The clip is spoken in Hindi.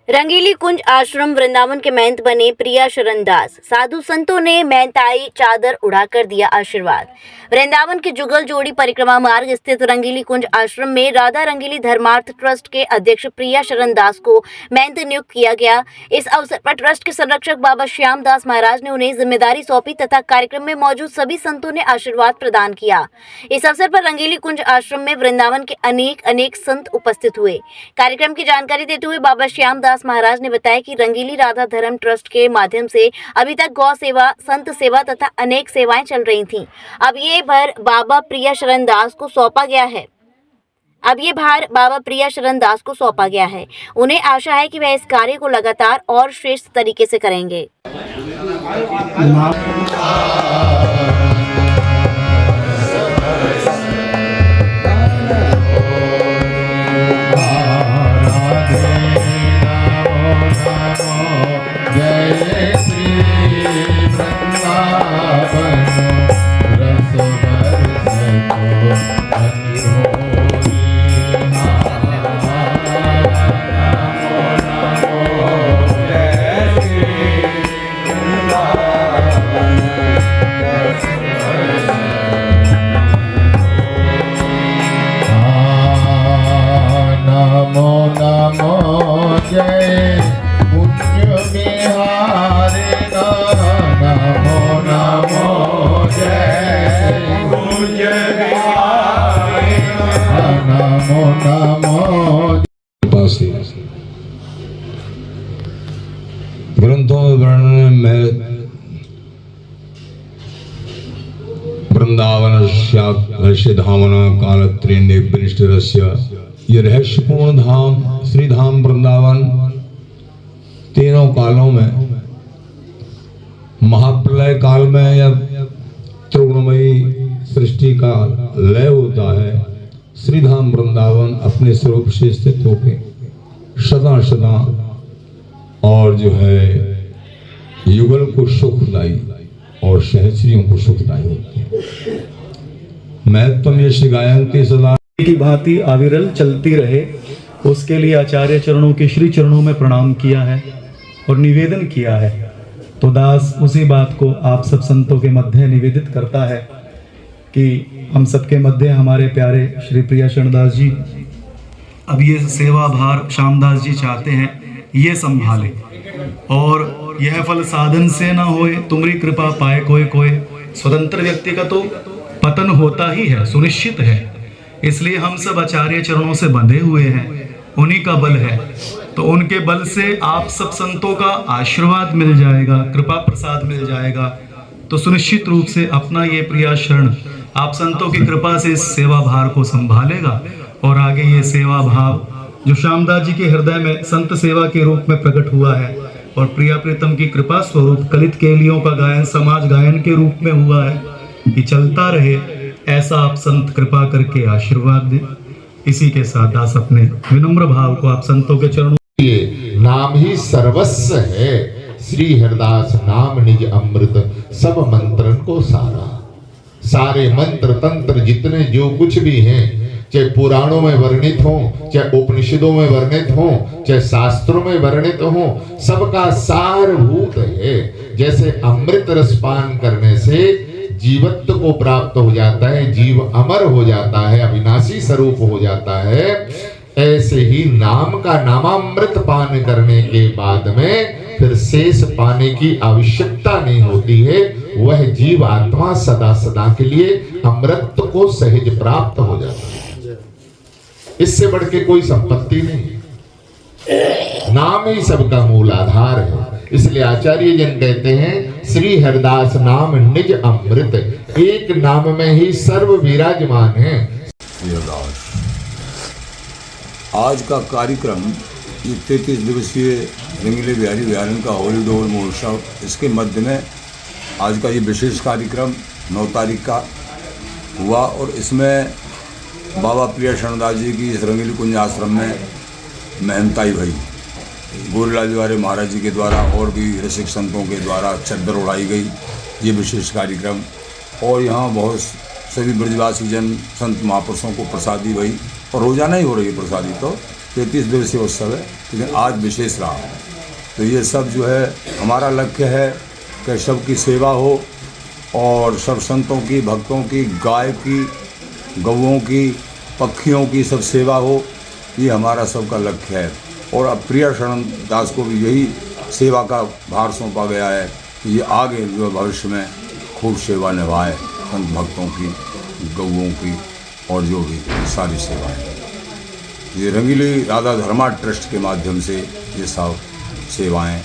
रंगीली कुंज आश्रम वृंदावन के महंत बने प्रिया शरण दास। साधु संतों ने महंताई चादर उड़ाकर दिया आशीर्वाद। वृंदावन के जुगल जोड़ी परिक्रमा मार्ग स्थित रंगीली कुंज आश्रम में राधा रंगीली धर्मार्थ ट्रस्ट के अध्यक्ष प्रिया शरण दास को महंत नियुक्त किया गया। इस अवसर पर ट्रस्ट के संरक्षक बाबा श्याम दास महाराज ने उन्हें जिम्मेदारी सौंपी तथा कार्यक्रम में मौजूद सभी संतों ने आशीर्वाद प्रदान किया। इस अवसर पर रंगीली कुंज आश्रम में वृंदावन के अनेक संत उपस्थित हुए। कार्यक्रम की जानकारी देते हुए बाबा श्याम दास महाराज ने बताया कि रंगीली राधा धर्म ट्रस्ट के माध्यम से अभी तक गौ सेवा, संत सेवा तथा अनेक सेवाएं चल रही थीं। अब ये भार बाबा प्रिया शरण दास को सौंपा गया है। उन्हें आशा है कि वह इस कार्य को लगातार और श्रेष्ठ तरीके से करेंगे। जय कुंज बिहारी नमो नमो जय कुंज बिहारी नमो नमो। ग्रंथों में वर्णन में वृंदावन रहस्य धामना कालत्रिने वृष्टिरस्य ये रहस्यपूर्ण धाम श्री धाम वृंदावन तीनों कालों में महाप्रलय काल में या त्रिगुणमयी सृष्टि का लय होता है। श्री धाम वृंदावन अपने स्वरूप से स्थित होके सदा सदा और जो है युगल को सुखदायी और सहचरियों को सुखदायी होते हैं। महत्तम ये गायंती सदा की भांति अविरल चलती रहे, उसके लिए आचार्य चरणों के श्री चरणों में प्रणाम किया है और निवेदन किया है। तो दास उसी बात को आप सब संतों के मध्य निवेदित करता है कि हम सबके मध्य हमारे प्यारे श्री प्रिया शरण दास जी अब ये सेवा भार श्यामदास जी चाहते हैं ये संभाले और यह फल साधन से न होए, तुम्हारी कृपा पाए कोई कोई। स्वतंत्र व्यक्ति का तो पतन होता ही है, सुनिश्चित है। इसलिए हम सब आचार्य चरणों से बंधे हुए हैं, उन्हीं का बल है। तो उनके बल से आप सब संतों का आशीर्वाद मिल जाएगा, कृपा प्रसाद मिल जाएगा। तो सुनिश्चित रूप से अपना ये प्रिया शरण आप संतों की कृपा से इस सेवा भार को संभालेगा और आगे ये सेवा भाव जो श्यामदास जी के हृदय में संत सेवा के रूप में प्रकट हुआ है और प्रिया प्रीतम की कृपा स्वरूप कलित केलियों का गायन समाज गायन के रूप में हुआ है, ये चलता रहे। ऐसा आप संत कृपा करके आशीर्वाद दे। इसी के साथ दास अपने विनम्र भाव को आप संतों के चरणों ये नाम ही सर्वस्व है। श्री हरदास नाम निज अमृत सब मंत्रन को सारा। सारे मंत्र तंत्र जितने जो कुछ भी हैं, चाहे पुराणों में वर्णित हो, चाहे उपनिषदों में वर्णित हो, चाहे शास्त्रों में वर्णित हो, सबका सारभूत है। जैसे अमृत रस पान करने से जीवत्व को प्राप्त हो जाता है, जीव अमर हो जाता है, अविनाशी स्वरूप हो जाता है, ऐसे ही नाम का नामामृत पान करने के बाद में फिर शेष पाने की आवश्यकता नहीं होती है। वह जीव आत्मा सदा सदा के लिए अमृत को सहज प्राप्त हो जाता है। इससे बढ़ के कोई संपत्ति नहीं, नाम ही सबका मूल आधार है। इसलिए आचार्य जन कहते हैं श्री हरदास नाम निज अमृत, एक नाम में ही सर्व विराजमान है। आज का कार्यक्रम 33 दिवसीय रंगीले बिहारी विहारन का होली डोल महोत्सव, इसके मध्य में आज का ये विशेष कार्यक्रम 9 तारीख का हुआ और इसमें बाबा प्रिया शरण दास जी की इस रंगीली कुंज आश्रम में महंताई भई गोरीलाल बिहारी महाराज जी के द्वारा और भी रसिक संतों के द्वारा चद्दर उड़ाई गई ये विशेष कार्यक्रम। और यहाँ बहुत सभी ब्रजवासी जन संत महापुरुषों को प्रसादी भई और रोजाना ही हो रही है प्रसादी। तो 33 दिवसीय उत्सव है, लेकिन आज विशेष रहा। तो ये सब जो है हमारा लक्ष्य है कि सबकी सेवा हो और सब संतों की, भक्तों की, गाय की, गौओं की, पक्षियों की सब सेवा हो, ये हमारा सबका लक्ष्य है। और अब प्रिया शरण दास को भी यही सेवा का भार सौंपा गया है कि ये आगे जो भविष्य में खूब सेवा निभाए, संत भक्तों की, गौओं की और जो भी सारी सेवाएं। ये रंगीली राधा धर्मा ट्रस्ट के माध्यम से ये सब सेवाएं